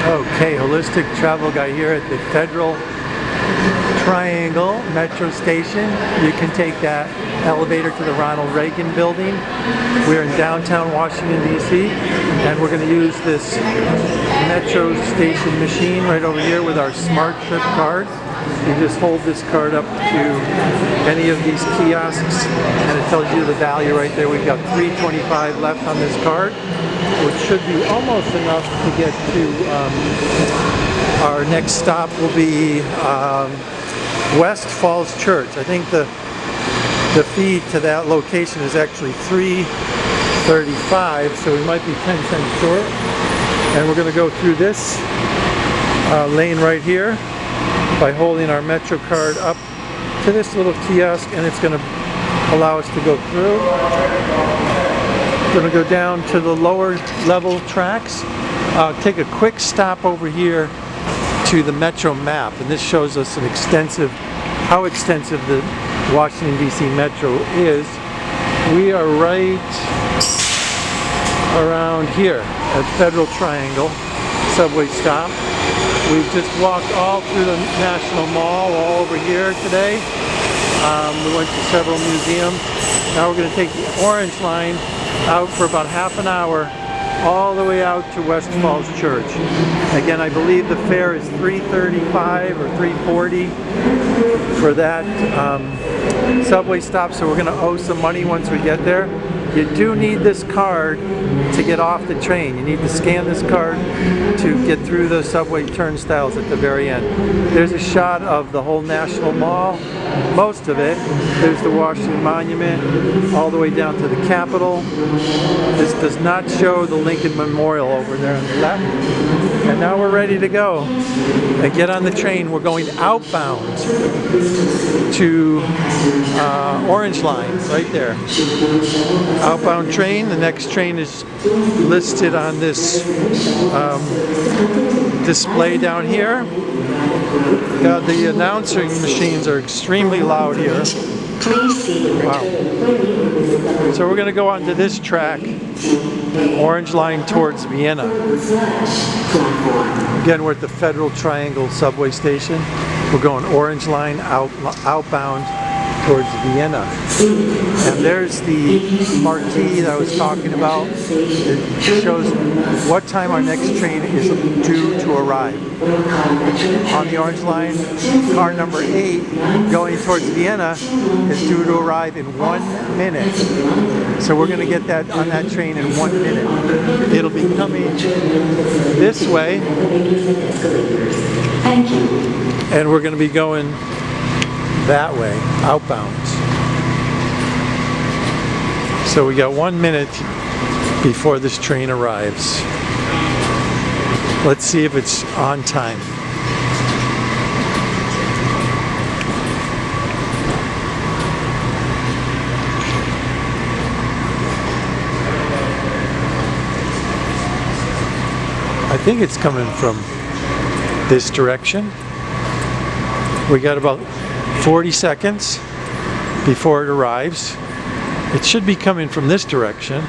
Okay, holistic travel guy here at the Federal Triangle Metro Station. You can take that elevator to the Ronald Reagan building. We're in downtown Washington, D.C. and we're going to use this Metro Station machine right over here with our Smart Trip card. You just hold this card up to any of these kiosks and it tells you the value right there. We've got $3.25 left on this card, which should be almost enough to get to our next stop will be West Falls Church. I think the fee to that location is actually $3.35, so we might be 10 cents short. And we're going to go through this lane right here by holding our Metro card up to this little kiosk, and it's going to allow us to go through. We're going to go down to the lower level tracks. Take a quick stop over here to the Metro map, and this shows us how extensive the Washington D.C. Metro is. We are right around here at Federal Triangle subway stop. We've just walked all through the National Mall all over here today. We went to several museums. Now we're going to take the Orange Line out for about half an hour all the way out to West Falls Church. Again, I believe the fare is $3.35 or $3.40 for that subway stop, so we're going to owe some money once we get there. You do need this card to get off the train. You need to scan this card to get through the subway turnstiles at the very end. There's a shot of the whole National Mall, most of it. There's the Washington Monument, all the way down to the Capitol. This does not show the Lincoln Memorial over there on the left. And now we're ready to go and get on the train. We're going outbound to Orange Line, right there. Outbound train. The next train is listed on this display down here. The announcing machines are extremely loud here. Wow. So we're going to go onto this track, Orange Line towards Vienna. Again, we're at the Federal Triangle subway station. We're going Orange Line outbound towards Vienna. And there's the marquee that I was talking about. It shows what time our next train is due to arrive. On the Orange Line, car number 8 going towards Vienna is due to arrive in 1 minute. So we're going to get that on that train in 1 minute. It'll be coming this way. Thank you. And we're going to be going that way, outbound. So we got 1 minute before this train arrives. Let's see if it's on time. I think it's coming from this direction. We got about 40 seconds before it arrives. It should be coming from this direction.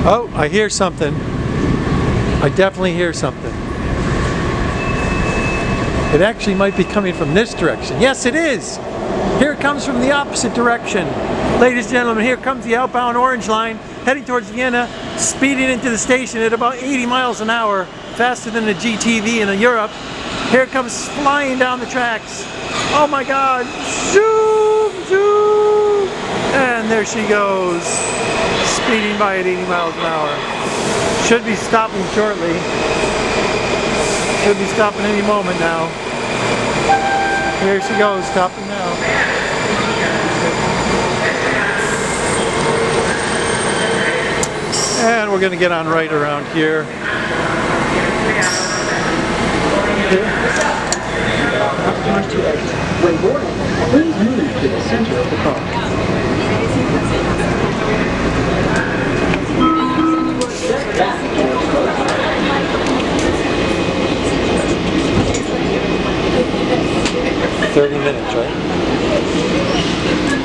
Oh, I hear something. I definitely hear something. It actually might be coming from this direction. Yes, it is! Here it comes from the opposite direction. Ladies and gentlemen, here comes the outbound Orange Line, heading towards Vienna, speeding into the station at about 80 miles an hour, faster than the GTV in Europe. Here it comes flying down the tracks. Oh my God! Zoom! Zoom! And there she goes, speeding by at 80 miles an hour. Should be stopping shortly. Should be stopping any moment now. Here she goes, stopping now. And we're going to get on right around here. When boarding, please move to the center of the car. 30 minutes, right?